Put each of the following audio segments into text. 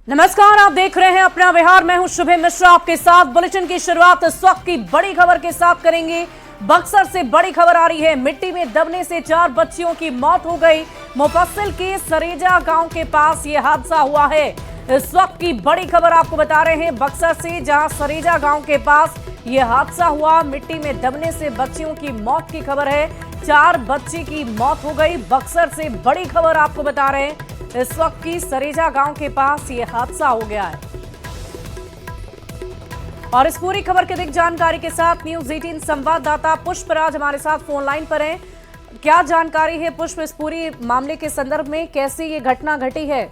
नमस्कार, आप देख रहे हैं अपना बिहार। मैं हूं शुभे मिश्रा आपके साथ। बुलेटिन की शुरुआत इस वक्त की बड़ी खबर के साथ करेंगे। बक्सर से बड़ी खबर आ रही है। मिट्टी में दबने से 4 बच्चियों की मौत हो गई। मुफस्सिल के सरेजा गांव के पास यह हादसा हुआ है। इस वक्त की बड़ी खबर आपको बता रहे हैं बक्सर से, जहां सरेजा गांव के पास यह हादसा हुआ। मिट्टी में दबने से बच्चियों की मौत की खबर है। 4 बच्ची की मौत हो गई। बक्सर से बड़ी खबर आपको बता रहे हैं। इस वक्त की सरेजा गांव के पास यह हादसा हो गया है। और इस पूरी खबर की अधिक जानकारी के साथ न्यूज़ 18 संवाददाता पुष्पराज हमारे साथ फोन लाइन पर हैं। क्या जानकारी है पुष्प, इस पूरी मामले के संदर्भ में कैसे ये घटना घटी है?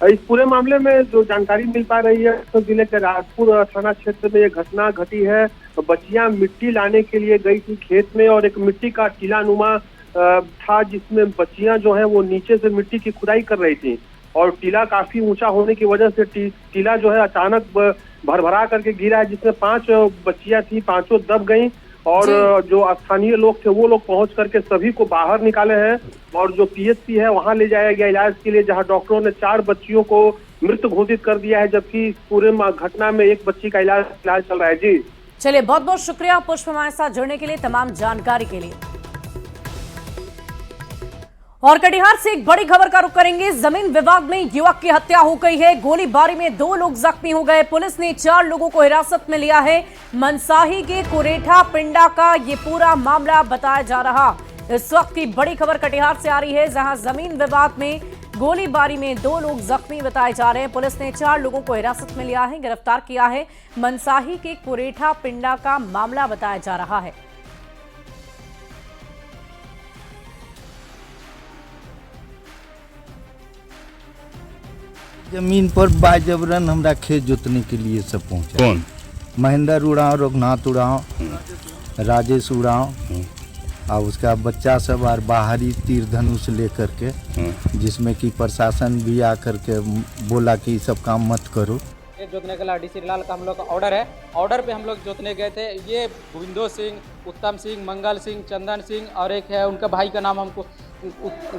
इस पूरे मामले में जो जानकारी मिल पा रही है तो जिले के राजपुर थाना क्षेत्र में ये घटना घटी है। बच्चियां मिट्टी लाने के लिए गई थी खेत में, और एक मिट्टी का टीला नुमा था जिसमें बच्चियां जो है वो नीचे से मिट्टी की खुदाई कर रही थी, और टीला काफी ऊंचा होने की वजह से टीला जो है अचानक भरभरा करके गिरा है, जिसमें 5 बच्चियां थी, 5 दब गईं। और जो स्थानीय लोग थे वो लोग पहुंच करके सभी को बाहर निकाले हैं, और जो पीएचसी है वहां ले जाया गया इलाज के लिए, जहां डॉक्टरों ने 4 बच्चियों को मृत घोषित कर दिया है, जबकि पूरे घटना में एक बच्ची का इलाज चल रहा है। जी चलिए, बहुत बहुत शुक्रिया पुष्प हमारे साथ जुड़ने के लिए, तमाम जानकारी के लिए। और कटिहार से एक बड़ी खबर का रुख करेंगे। जमीन विवाद में युवक की हत्या हो गई है। गोलीबारी में 2 लोग जख्मी हो गए। पुलिस ने 4 लोगों को हिरासत में लिया है। मनसाही के कुरेठा पिंडा का ये पूरा मामला बताया जा रहा। इस वक्त की बड़ी खबर कटिहार से आ रही है, जहां जमीन विवाद में गोलीबारी में 2 लोग जख्मी बताए जा रहे हैं। पुलिस ने 4 लोगों को हिरासत में लिया है, गिरफ्तार किया है। मनसाही के कुरेठा पिंडा का मामला बताया जा रहा है। जमीन पर बाजबरन हमरा खेत जोतने के लिए सब पहुंचा। कौन? महेंद्र उड़ाव, रघुनाथ उड़ाव, राजेश उड़ाव, और उसका बच्चा सब और बाहरी तीर धनुष लेकर के, जिसमें कि प्रशासन भी आकर के बोला कि ये सब काम मत करो। जोतने के लिए डीसी लाल का हम लोग का ऑर्डर है। ऑर्डर पे हम लोग जोतने गए थे। ये गोविंदो सिंह, उत्तम सिंह, मंगल सिंह, चंदन सिंह, और एक है उनका भाई का नाम हमको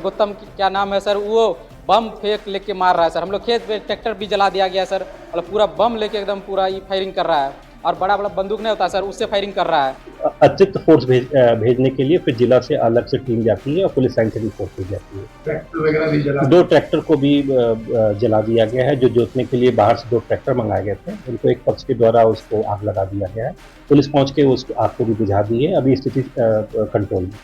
गौतम क्या नाम है सर, वो बम फेंक लेके मार रहा है सर। हम लोग खेत पे ट्रैक्टर भी जला दिया गया सर, और पूरा बम लेके एकदम पूरा ये फायरिंग कर रहा है, और बड़ा बड़ा बंदूक नहीं होता सर, उससे फायरिंग कर रहा है। अतिरिक्त फोर्स भेजने के लिए फिर जिला से अलग से टीम जाती है और पुलिस साइंटिफिक फोर्स भी जाती है। ट्रैक्टर वगैरह भी जला, 2 ट्रैक्टर को भी जला दिया गया है। जो जोतने के लिए बाहर से 2 ट्रैक्टर मंगाए गए थे, उनको एक पक्ष के द्वारा उसको आग लगा दिया गया है। पुलिस पहुंच के उस आग को भी बुझा दी है। अभी स्थिति कंट्रोल में।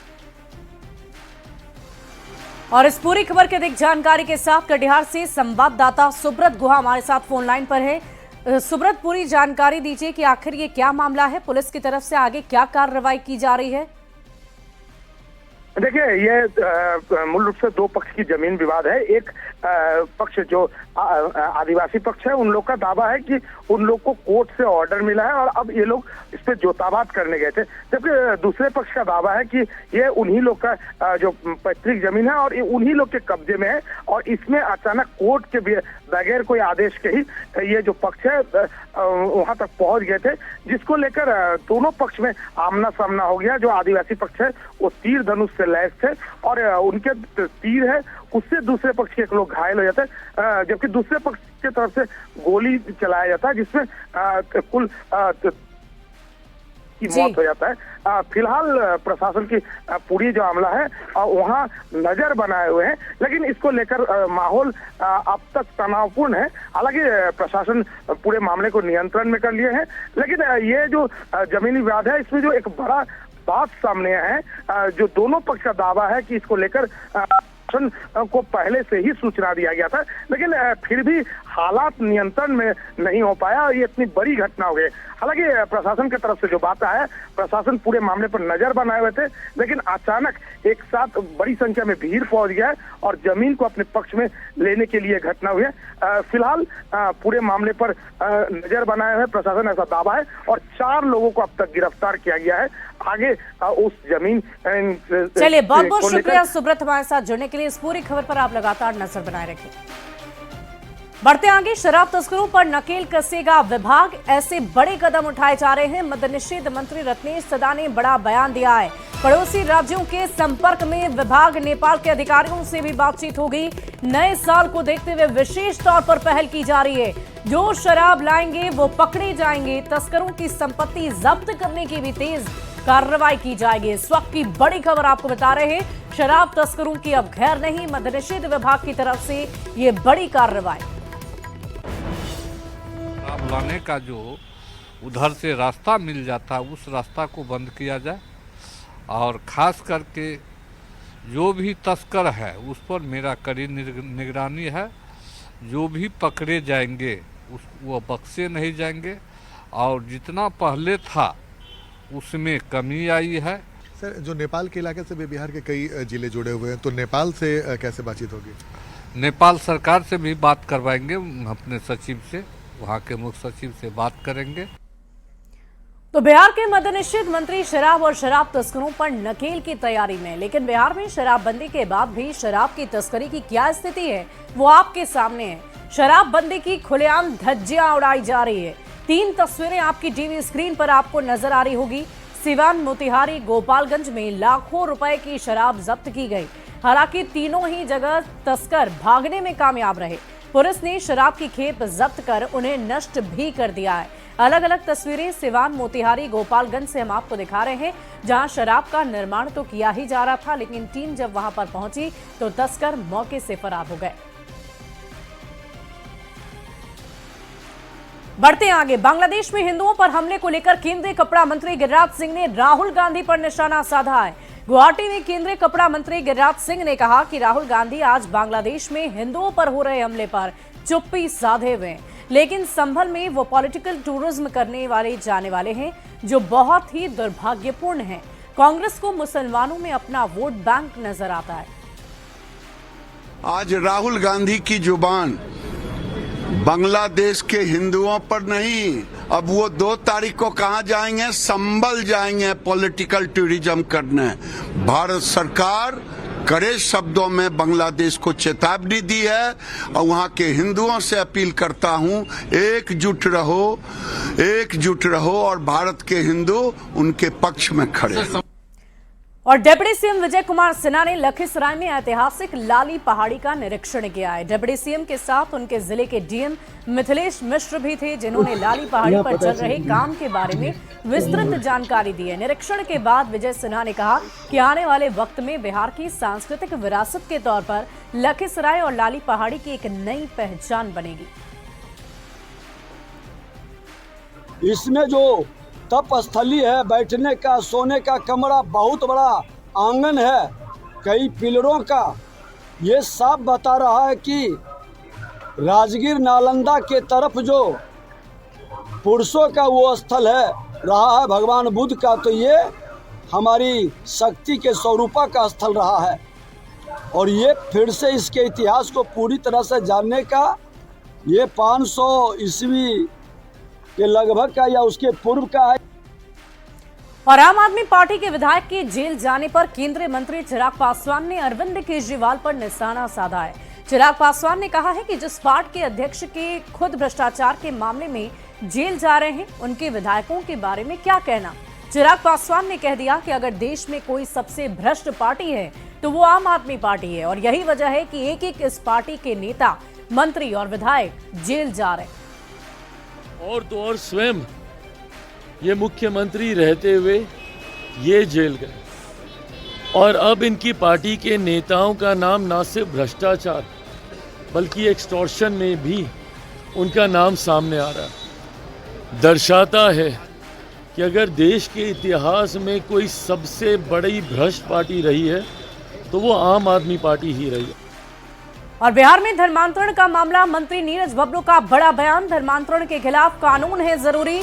और इस पूरी खबर की अधिक जानकारी के साथ कटिहार से संवाददाता सुब्रत गुहा हमारे साथ फोन लाइन पर है। सुब्रत, पूरी जानकारी दीजिए कि आखिर ये क्या मामला है, पुलिस की तरफ से आगे क्या कार्रवाई की जा रही है? देखिए, ये मूल रूप से 2 पक्ष की जमीन विवाद है। एक पक्ष जो आदिवासी पक्ष है, उन लोग का दावा है कि उन लोग को कोर्ट से ऑर्डर मिला है और अब ये लोग इस पे जोताबाद करने गए थे, जबकि दूसरे पक्ष का दावा है कि ये उन्हीं लोग का जो पैतृक जमीन है और ये उन्हीं लोग के कब्जे में है, और इसमें अचानक कोर्ट के बगैर कोई आदेश के ही ये जो पक्ष है वहां तक पहुंच गए थे, जिसको लेकर दोनों पक्ष में आमना सामना हो गया। जो आदिवासी पक्ष है वो तीर धनुष से लैस थे, और उनके तीर है उससे दूसरे पक्ष के एक लोग घायल हो जाते हैं, जबकि दूसरे पक्ष की तरफ से गोली चलाया जाता है, जिसमें कुल की मौत हो जाता है। फिलहाल प्रशासन की पूरी जो मामला है वहाँ नजर बनाए हुए हैं, लेकिन इसको लेकर माहौल अब तक तनावपूर्ण है। हालांकि प्रशासन पूरे मामले को नियंत्रण में कर लिए हैं, लेकिन ये जो जमीनी विवाद है इसमें जो एक बड़ा बात सामने है, जो दोनों पक्ष का दावा है कि इसको लेकर को पहले से ही सूचना दिया गया था, लेकिन फिर भी हालात नियंत्रण में नहीं हो पाया। ये इतनी बड़ी घटना हो गई। हालांकि प्रशासन की तरफ से जो बात आया, प्रशासन पूरे मामले पर नजर बनाए हुए थे, लेकिन अचानक एक साथ बड़ी संख्या में भीड़ पहुंच गया है और जमीन को अपने पक्ष में लेने के लिए घटना हुई है। फिलहाल पूरे मामले पर नजर बनाए हुए प्रशासन, ऐसा दावा है, और 4 लोगों को अब तक गिरफ्तार किया गया है। आगे उस जमीन चलिए, बहुत बहुत शुक्रिया सुब्रत हमारे साथ जुड़ने के लिए। इस पूरी खबर पर आप लगातार नजर बनाए रखें। बढ़ते आगे, शराब तस्करों पर नकेल कसेगा विभाग, ऐसे बड़े कदम उठाए जा रहे हैं। मद्य निषेध मंत्री रत्नेश सदा ने बड़ा बयान दिया है। पड़ोसी राज्यों के संपर्क में विभाग, नेपाल के अधिकारियों से भी बातचीत होगी। नए साल को देखते हुए विशेष तौर पर पहल की जा रही है। जो शराब लाएंगे वो पकड़े जाएंगे। तस्करों की संपत्ति जब्त करने की भी तेज कार्रवाई की जाएगी। इस वक्त की बड़ी खबर आपको बता रहे हैं, शराब तस्करों की अब खैर नहीं। मद्य निषेध विभाग की तरफ से ये बड़ी कार्रवाई। शराब लाने का जो उधर से रास्ता मिल जाता है उस रास्ता को बंद किया जाए, और ख़ास करके जो भी तस्कर है उस पर मेरा कड़ी निगरानी है। जो भी पकड़े जाएंगे वो बख्शे नहीं जाएंगे, और जितना पहले था उसमें कमी आई है। सर, जो नेपाल के इलाके से भी बिहार के कई जिले जुड़े हुए हैं, तो नेपाल से कैसे बातचीत होगी? नेपाल सरकार से भी बात करवाएंगे, अपने सचिव से, वहाँ के मुख्य सचिव से बात करेंगे। तो बिहार के मद्य निषेध मंत्री शराब और शराब तस्करों पर नकेल की तैयारी में। लेकिन बिहार में शराबबंदी के बाद भी शराब की तस्करी की क्या स्थिति है वो आपके सामने है। शराबबंदी की खुलेआम धज्जियां उड़ाई जा रही है। 3 तस्वीरें आपकी टीवी स्क्रीन पर आपको नजर आ रही होगी। सिवान, मोतिहारी, गोपालगंज में लाखों रुपए की शराब जब्त की गई। हालांकि तीनों ही जगह तस्कर भागने में कामयाब रहे। पुलिस ने शराब की खेप जब्त कर उन्हें नष्ट भी कर दिया है। अलग अलग तस्वीरें सिवान, मोतिहारी, गोपालगंज से हम आपको दिखा रहे हैं, जहां शराब का निर्माण तो किया ही जा रहा था, लेकिन टीम जब वहां पर पहुंची तो तस्कर मौके से फरार हो गए। बढ़ते आगे, बांग्लादेश में हिंदुओं पर हमले को लेकर केंद्रीय कपड़ा मंत्री गिरिराज सिंह ने राहुल गांधी पर निशाना साधा है। गुवाहाटी में केंद्रीय कपड़ा मंत्री गिरिराज सिंह ने कहा कि राहुल गांधी आज बांग्लादेश में हिंदुओं पर हो रहे हमले पर चुप्पी साधे हुए हैं, लेकिन संभल में वो पॉलिटिकल टूरिज्म करने जाने वाले हैं, जो बहुत ही दुर्भाग्यपूर्ण है। कांग्रेस को मुसलमानों में अपना वोट बैंक नजर आता है। आज राहुल गांधी की जुबान बांग्लादेश के हिंदुओं पर नहीं, अब वो 2 तारीख को कहां जाएंगे? संभल जाएंगे पॉलिटिकल टूरिज्म करने। भारत सरकार कड़े शब्दों में बांग्लादेश को चेतावनी दी है, और वहां के हिंदुओं से अपील करता हूं, एकजुट रहो और भारत के हिंदू उनके पक्ष में खड़े। और डिप्टी सीएम विजय कुमार सिन्हा ने लखीसराय में ऐतिहासिक लाली पहाड़ी का निरीक्षण किया है। डिप्टी सीएम के साथ उनके जिले के डीएम मिथिलेश मिश्र भी थे, जिन्होंने लाली पहाड़ी पर चल रहे काम के बारे में विस्तृत जानकारी दी है। निरीक्षण के बाद विजय सिन्हा ने कहा कि आने वाले वक्त में बिहार की सांस्कृतिक विरासत के तौर पर लखीसराय और लाली पहाड़ी की एक नई पहचान बनेगी। इसमें जो तप स्थली है, बैठने का, सोने का कमरा, बहुत बड़ा आंगन है, कई पिलरों का, ये साफ बता रहा है कि राजगीर नालंदा के तरफ जो पुरुषों का वो स्थल है रहा है भगवान बुद्ध का, तो ये हमारी शक्ति के स्वरूपा का स्थल रहा है। और ये फिर से इसके इतिहास को पूरी तरह से जानने का, ये 500 ईस्वी के लगभग का या उसके पूर्व का है। और आम आदमी पार्टी के विधायक के जेल जाने पर केंद्रीय मंत्री चिराग पासवान ने अरविंद केजरीवाल पर निशाना साधा है। चिराग पासवान ने कहा है कि जिस पार्टी के अध्यक्ष के खुद भ्रष्टाचार के मामले में जेल जा रहे हैं, उनके विधायकों के बारे में क्या कहना। चिराग पासवान ने कह दिया कि अगर देश में कोई सबसे भ्रष्ट पार्टी है तो वो आम आदमी पार्टी है, और यही वजह है कि एक इस पार्टी के नेता, मंत्री और विधायक जेल जा रहे हैं। और तो और स्वयं ये मुख्यमंत्री रहते हुए ये जेल गए, और अब इनकी पार्टी के नेताओं का नाम ना सिर्फ भ्रष्टाचार बल्कि एक्सटॉर्शन में भी उनका नाम सामने आ रहा है। दर्शाता है कि अगर देश के इतिहास में कोई सबसे बड़ी भ्रष्ट पार्टी रही है तो वो आम आदमी पार्टी ही रही है। और बिहार में धर्मांतरण का मामला, मंत्री नीरज बबलू का बड़ा बयान। धर्मांतरण के खिलाफ कानून है जरूरी।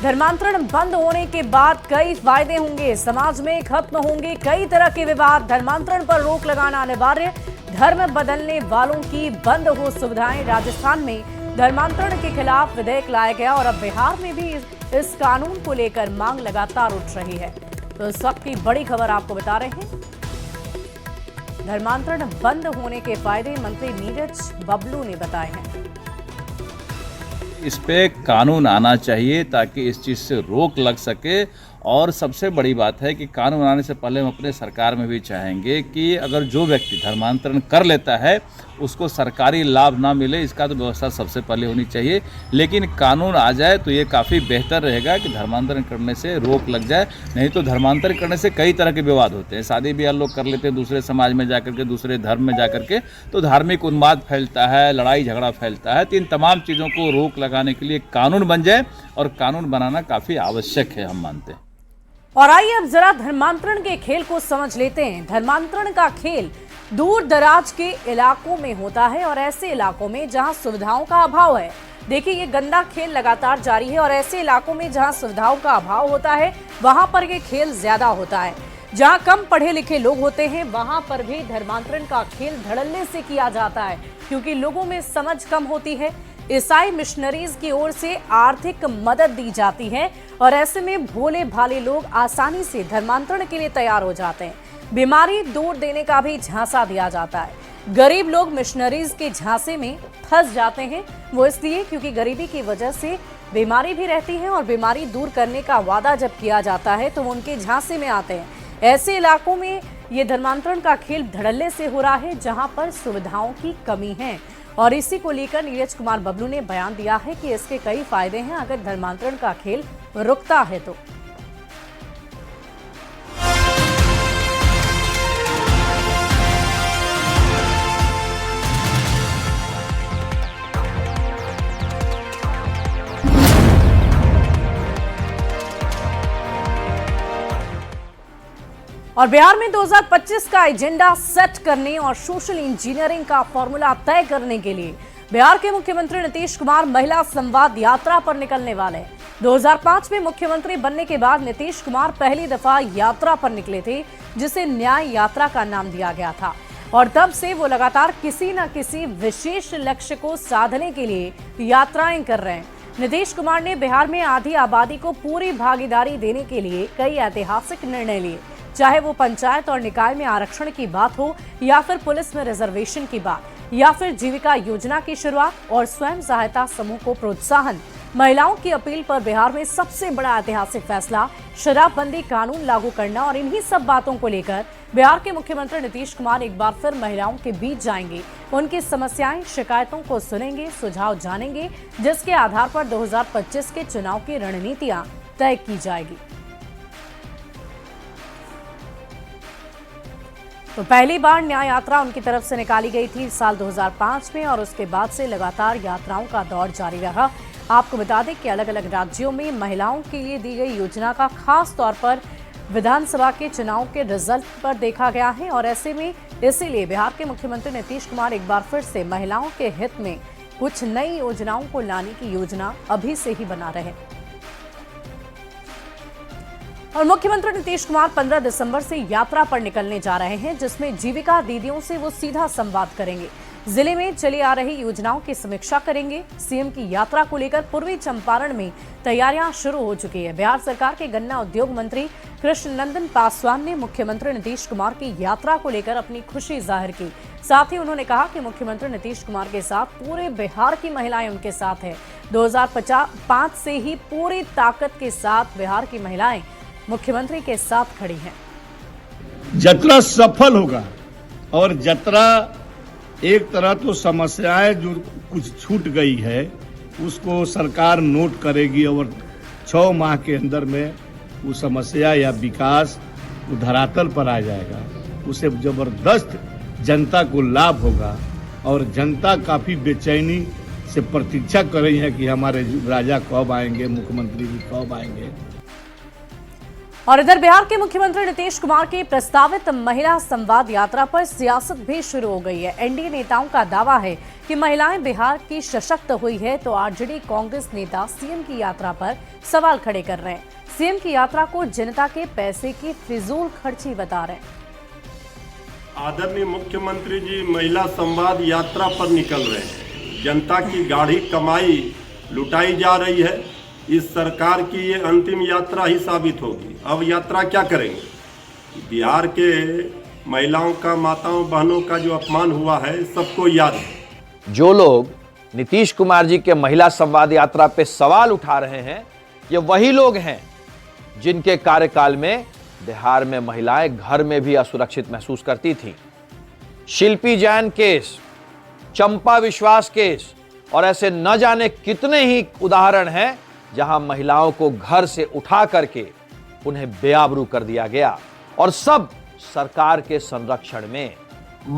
धर्मांतरण बंद होने के बाद कई फायदे होंगे, समाज में खत्म होंगे कई तरह के विवाद। धर्मांतरण पर रोक लगाना अनिवार्य, धर्म बदलने वालों की बंद हो सुविधाएं। राजस्थान में धर्मांतरण के खिलाफ विधेयक लाया गया, और अब बिहार में भी इस कानून को लेकर मांग लगातार उठ रही है। तो इस वक्त की बड़ी खबर आपको बता रहे हैं, धर्मांतरण बंद होने के फायदे मंत्री नीरज बबलू ने बताए हैं। इस पे कानून आना चाहिए ताकि इस चीज़ से रोक लग सके। और सबसे बड़ी बात है कि कानून आने से पहले हम अपने सरकार में भी चाहेंगे कि अगर जो व्यक्ति धर्मांतरण कर लेता है उसको सरकारी लाभ ना मिले, इसका तो व्यवस्था सबसे पहले होनी चाहिए। लेकिन कानून आ जाए तो ये काफ़ी बेहतर रहेगा कि धर्मांतरण करने से रोक लग जाए। नहीं तो धर्मांतरण करने से कई तरह के विवाद होते हैं, शादी ब्याह लोग कर लेते हैं दूसरे समाज में जाकर के, दूसरे धर्म में जाकर के, तो धार्मिक उन्माद फैलता है, लड़ाई झगड़ा फैलता है। तो इन तमाम चीज़ों को रोक लगाने के लिए कानून बन जाए, और कानून बनाना काफ़ी आवश्यक है, हम मानते हैं। और आइए अब जरा धर्मांतरण के खेल को समझ लेते हैं। धर्मांतरण का खेल दूर दराज के इलाकों में होता है और ऐसे इलाकों में जहां सुविधाओं का अभाव है। देखिए, ये गंदा खेल लगातार जारी है और ऐसे इलाकों में जहां सुविधाओं का अभाव होता है वहां पर ये खेल ज्यादा होता है। जहां कम पढ़े लिखे लोग होते हैं वहां पर भी धर्मांतरण का खेल धड़ल्ले से किया जाता है, क्योंकि लोगों में समझ कम होती है। ईसाई मिशनरीज की ओर से आर्थिक मदद दी जाती है और ऐसे में भोले भाले लोग आसानी से धर्मांतरण के लिए तैयार हो जाते हैं। बीमारी दूर देने का भी झांसा दिया जाता है। गरीब लोग मिशनरीज के झांसे में फंस जाते हैं, वो इसलिए क्योंकि गरीबी की वजह से बीमारी भी रहती है और बीमारी दूर करने का वादा जब किया जाता है तो वो उनके झांसे में आते हैं। ऐसे इलाकों में ये धर्मांतरण का खेल धड़ल्ले से हो रहा है जहां पर सुविधाओं की कमी है, और इसी को लेकर नीरज कुमार बबलू ने बयान दिया है कि इसके कई फायदे हैं अगर धर्मांतरण का खेल रुकता है तो। और बिहार में 2025 का एजेंडा सेट करने और सोशल इंजीनियरिंग का फॉर्मूला तय करने के लिए बिहार के मुख्यमंत्री नीतीश कुमार महिला संवाद यात्रा पर निकलने वाले हैं। 2005 में मुख्यमंत्री बनने के बाद नीतीश कुमार पहली दफा यात्रा पर निकले थे, जिसे न्याय यात्रा का नाम दिया गया था, और तब से वो लगातार किसी न किसी विशेष लक्ष्य को साधने के लिए यात्राएं कर रहे हैं। नीतीश कुमार ने बिहार में आधी आबादी को पूरी भागीदारी देने के लिए कई ऐतिहासिक निर्णय लिए, चाहे वो पंचायत और निकाय में आरक्षण की बात हो, या फिर पुलिस में रिजर्वेशन की बात, या फिर जीविका योजना की शुरुआत और स्वयं सहायता समूह को प्रोत्साहन। महिलाओं की अपील पर बिहार में सबसे बड़ा ऐतिहासिक फैसला शराबबंदी कानून लागू करना, और इन्हीं सब बातों को लेकर बिहार के मुख्यमंत्री नीतीश कुमार एक बार फिर महिलाओं के बीच जाएंगे, उनकी समस्याएं शिकायतों को सुनेंगे, सुझाव जानेंगे, जिसके आधार पर 2025 के चुनाव की रणनीतियां तय की जाएगी। तो पहली बार न्याय यात्रा उनकी तरफ से निकाली गई थी साल 2005 में, और उसके बाद से लगातार यात्राओं का दौर जारी रहा। आपको बता दें कि अलग अलग राज्यों में महिलाओं के लिए दी गई योजना का खास तौर पर विधानसभा के चुनाव के रिजल्ट पर देखा गया है, और ऐसे में इसीलिए बिहार के मुख्यमंत्री नीतीश कुमार एक बार फिर से महिलाओं के हित में कुछ नई योजनाओं को लाने की योजना अभी से ही बना रहे। और मुख्यमंत्री नीतीश कुमार 15 दिसंबर से यात्रा पर निकलने जा रहे हैं, जिसमें जीविका दीदियों से वो सीधा संवाद करेंगे, जिले में चली आ रही योजनाओं की समीक्षा करेंगे। सीएम की यात्रा को लेकर पूर्वी चंपारण में तैयारियां शुरू हो चुकी है। बिहार सरकार के गन्ना उद्योग मंत्री कृष्णनंदन पासवान ने मुख्यमंत्री नीतीश कुमार की यात्रा को लेकर अपनी खुशी जाहिर की। साथ ही उन्होंने कहा कि मुख्यमंत्री नीतीश कुमार के साथ पूरे बिहार की महिलाएं उनके साथ है। 2005 से ही पूरी ताकत के साथ बिहार की महिलाएं मुख्यमंत्री के साथ खड़ी हैं। जतरा सफल होगा, और जतरा एक तरह तो समस्याएं जो कुछ छूट गई है उसको सरकार नोट करेगी, और 6 माह के अंदर में वो समस्या या विकास वो धरातल पर आ जाएगा। उसे जबरदस्त जनता को लाभ होगा, और जनता काफी बेचैनी से प्रतीक्षा कर रही है कि हमारे राजा कब आएंगे, मुख्यमंत्री जी कब आएंगे। और इधर बिहार के मुख्यमंत्री नीतीश कुमार की प्रस्तावित महिला संवाद यात्रा पर सियासत भी शुरू हो गई है। एनडीए नेताओं का दावा है कि महिलाएं बिहार की सशक्त हुई है, तो आरजेडी कांग्रेस नेता सीएम की यात्रा पर सवाल खड़े कर रहे हैं। सीएम की यात्रा को जनता के पैसे की फिजूल खर्ची बता रहे हैं। आदरणीय मुख्यमंत्री जी महिला संवाद यात्रा पर निकल रहे हैं। जनता की गाढ़ी कमाई लुटाई जा रही है। इस सरकार की ये अंतिम यात्रा ही साबित होगी। अब यात्रा क्या करेंगे? बिहार के महिलाओं का, माताओं बहनों का जो अपमान हुआ है सबको याद है। जो लोग नीतीश कुमार जी के महिला संवाद यात्रा पे सवाल उठा रहे हैं, ये वही लोग हैं जिनके कार्यकाल में बिहार में महिलाएं घर में भी असुरक्षित महसूस करती थीं। शिल्पी जैन केस, चंपा विश्वास केस और ऐसे न जाने कितने ही उदाहरण हैं जहां महिलाओं को घर से उठा करके उन्हें बेआबरू कर दिया गया, और सब सरकार के संरक्षण में।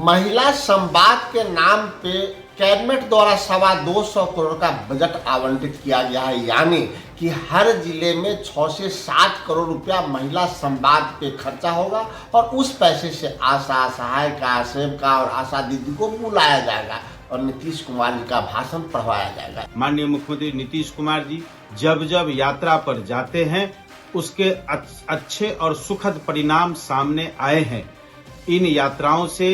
महिला संवाद के नाम पे कैबिनेट द्वारा 225 करोड़ का बजट आवंटित किया गया है, यानी कि हर जिले में 6 से 7 करोड़ रुपया महिला संवाद पे खर्चा होगा और उस पैसे से आशा, सहायिका, सेविका और आशा दीदी को बुलाया जाएगा और नीतीश कुमार जी का भाषण पढ़वाया जाएगा। माननीय मुख्यमंत्री नीतीश कुमार जी जब जब यात्रा पर जाते हैं उसके अच्छे और सुखद परिणाम सामने आए हैं। इन यात्राओं से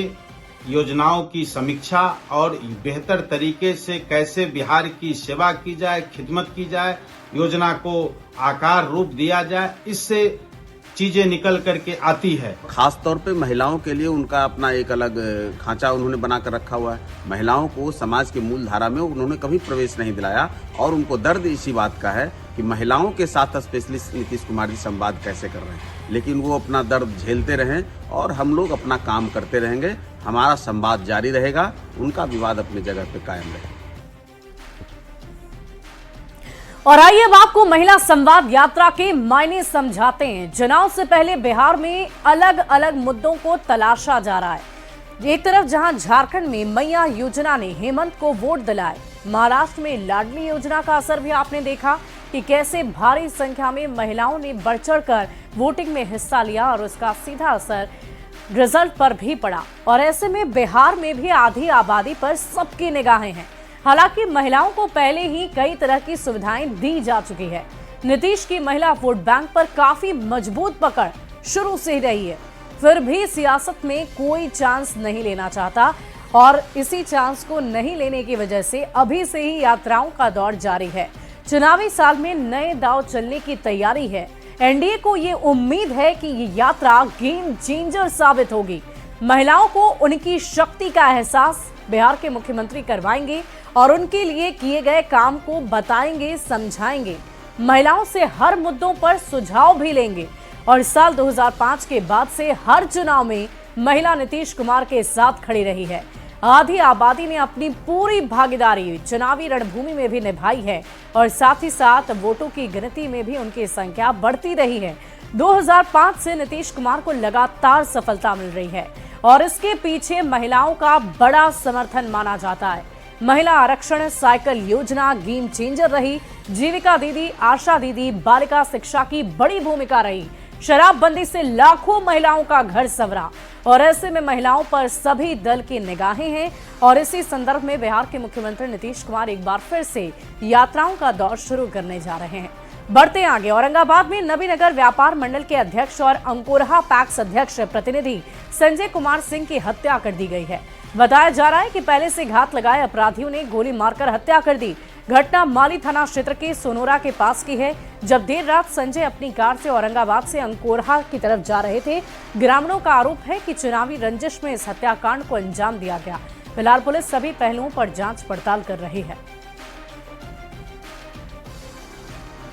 योजनाओं की समीक्षा और बेहतर तरीके से कैसे बिहार की सेवा की जाए, खिदमत की जाए, योजना को आकार रूप दिया जाए, इससे चीजें निकल करके आती है। खास तौर पे महिलाओं के लिए उनका अपना एक अलग खांचा उन्होंने बनाकर रखा हुआ है। महिलाओं को समाज की मूल धारा में उन्होंने कभी प्रवेश नहीं दिलाया और उनको दर्द इसी बात का है कि महिलाओं के साथ स्पेशलिस्ट नीतीश कुमार जी संवाद कैसे कर रहे हैं, लेकिन वो अपना दर्द झेलते रहें और हम लोग अपना काम करते रहेंगे। हमारा संवाद जारी रहेगा, उनका विवाद अपनी जगह पे कायम रहेगा। और आइए अब आपको महिला संवाद यात्रा के मायने समझाते हैं। चुनाव से पहले बिहार में अलग अलग मुद्दों को तलाशा जा रहा है। एक तरफ जहां झारखंड में मैया योजना ने हेमंत को वोट दिलाए, महाराष्ट्र में लाडली योजना का असर भी आपने देखा कि कैसे भारी संख्या में महिलाओं ने बढ़ चढ़कर वोटिंग में हिस्सा लिया और उसका सीधा असर रिजल्ट पर भी पड़ा। और ऐसे में बिहार में भी आधी आबादी पर सबकी निगाहें हैं। हालांकि महिलाओं को पहले ही कई तरह की सुविधाएं दी जा चुकी है। नीतीश की महिला वोट बैंक पर काफी मजबूत पकड़ शुरू से ही रही है, फिर भी सियासत में कोई चांस नहीं लेना चाहता और इसी चांस को नहीं लेने की वजह से अभी से ही यात्राओं का दौर जारी है। चुनावी साल में नए दांव चलने की तैयारी है। एनडीए को ये उम्मीद है कि ये यात्रा गेम चेंजर साबित होगी। महिलाओं को उनकी शक्ति का एहसास बिहार के मुख्यमंत्री करवाएंगे और उनके लिए किए गए काम को बताएंगे, समझाएंगे। महिलाओं से हर मुद्दों पर सुझाव भी लेंगे और साल 2005 के बाद से हर चुनाव में महिला नीतीश कुमार के साथ खड़ी रही है। आधी आबादी ने अपनी पूरी भागीदारी चुनावी रणभूमि में भी निभाई है और साथ ही साथ वोटों की गिनती में भी उनकी संख्या बढ़ती रही है। 2005 से नीतीश कुमार को लगातार सफलता मिल रही है और इसके पीछे महिलाओं का बड़ा समर्थन माना जाता है। महिला आरक्षण, साइकिल योजना गेम चेंजर रही। जीविका दीदी, आशा दीदी, बालिका शिक्षा की बड़ी भूमिका रही। शराबबंदी से लाखों महिलाओं का घर संवरा और ऐसे में महिलाओं पर सभी दल की निगाहें हैं। और इसी संदर्भ में बिहार के मुख्यमंत्री नीतीश कुमार एक बार फिर से यात्राओं का दौर शुरू करने जा रहे हैं। बढ़ते आगे, औरंगाबाद में नबीनगर व्यापार मंडल के अध्यक्ष और अंकुरहा पैक्स अध्यक्ष प्रतिनिधि संजय कुमार सिंह की हत्या कर दी गई है। बताया जा रहा है कि पहले से घात लगाए अपराधियों ने गोली मारकर हत्या कर दी। घटना माली थाना क्षेत्र के सोनोरा के पास की है, जब देर रात संजय अपनी कार से औरंगाबाद से अंकोरहा की तरफ जा रहे थे। ग्रामीणों का आरोप है कि चुनावी रंजिश में इस हत्याकांड को अंजाम दिया गया। फिलहाल पुलिस सभी पहलुओं पर जांच पड़ताल कर रही है।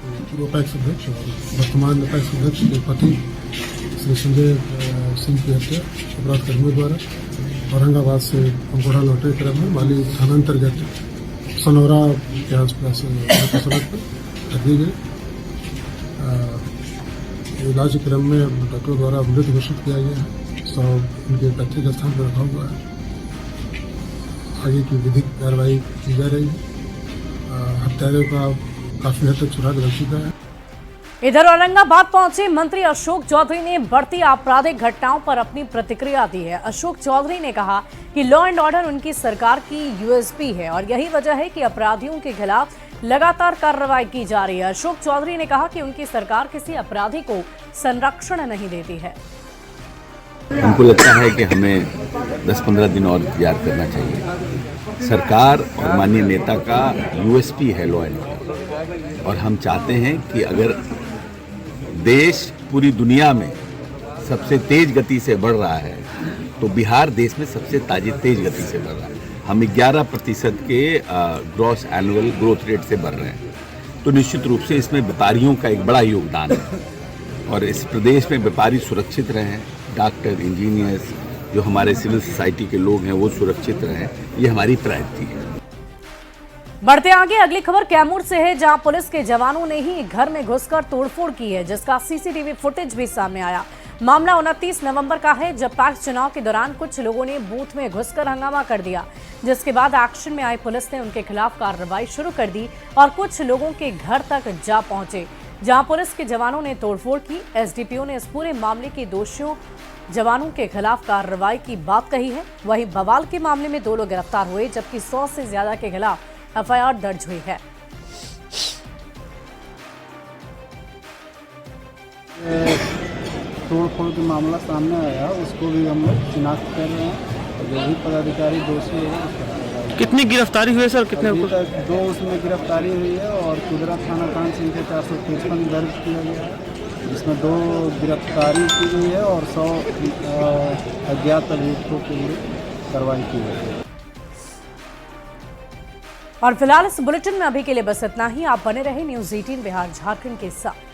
पूर्व पैक्स अध्यक्ष और वर्तमान पैक्स अध्यक्ष के पति श्री संजय सिंह की हत्या अपराध कर्मियों द्वारा औरंगाबाद से अंकोड़ा लौटे क्रम में माली थानांतर्गत सनौरा के आसपास सड़क पर कर दी गई। इलाज क्रम में डॉक्टर द्वारा मृत घोषित किया गया है। शव उनके पैतृक स्थान पर रखा हुआ है। आगे की विधिक कार्रवाई की जा रही है। हत्यारे का काफी हद तक सुराग लग चुका है। इधर औरंगाबाद पहुंचे मंत्री अशोक चौधरी ने बढ़ती आपराधिक घटनाओं पर अपनी प्रतिक्रिया दी है। अशोक चौधरी ने कहा कि लॉ एंड ऑर्डर उनकी सरकार की यूएसपी है और यही वजह है कि अपराधियों के खिलाफ लगातार कार्रवाई की जा रही है। अशोक चौधरी ने कहा कि उनकी सरकार किसी अपराधी को संरक्षण नहीं देती है। हमको लगता है कि हमें 10-15 दिन और इंतजार करना चाहिए। सरकार और माननीय नेता का यूएसपी है लॉ एंड ऑर्डर, और हम चाहते हैं कि अगर देश पूरी दुनिया में सबसे तेज गति से बढ़ रहा है तो बिहार देश में सबसे तेज गति से बढ़ रहा है। हम 11% के ग्रॉस एनुअल ग्रोथ रेट से बढ़ रहे हैं। तो निश्चित रूप से इसमें व्यापारियों का एक बड़ा योगदान है और इस प्रदेश में व्यापारी सुरक्षित रहें, डॉक्टर, इंजीनियर्स, जो हमारे सिविल सोसाइटी के लोग हैं वो सुरक्षित रहें, ये हमारी प्रायोरिटी है। बढ़ते आगे, अगली खबर कैमूर से है, जहां पुलिस के जवानों ने ही घर में घुसकर तोड़फोड़ की है, जिसका सीसीटीवी फुटेज भी सामने आया। मामला 29 नवंबर का है, जब पैक्स चुनाव के दौरान कुछ लोगों ने बूथ में घुसकर हंगामा कर दिया, जिसके बाद एक्शन में आई पुलिस ने उनके खिलाफ कार्रवाई शुरू कर दी और कुछ लोगों के घर तक जा पहुंचे, जहां पुलिस के जवानों ने तोड़फोड़ की। एसडीपीओ ने इस पूरे मामले के दोषियों जवानों के खिलाफ कार्रवाई की बात कही है। वहीं बवाल के मामले में 2 लोग गिरफ्तार हुए, जबकि 100 से ज्यादा के खिलाफ एफआईआर दर्ज हुई है। तोड़फोड़ का मामला सामने आया, उसको भी हम लोग शिनाख्त कर रहे हैं। जो भी पदाधिकारी दोषी है, कितनी गिरफ्तारी हुई है सर? कितने? अभी तक 2 उसमें गिरफ्तारी हुई है और कुदरा थाना कांड संख्या 453 दर्ज किया गया है, जिसमें 2 गिरफ्तारी की गई है और 100 अज्ञात अभियुक्तों के लिए कार्रवाई की गई है। और फिलहाल इस बुलेटिन में अभी के लिए बस इतना ही। आप बने रहे न्यूज़ 18 बिहार झारखंड के साथ।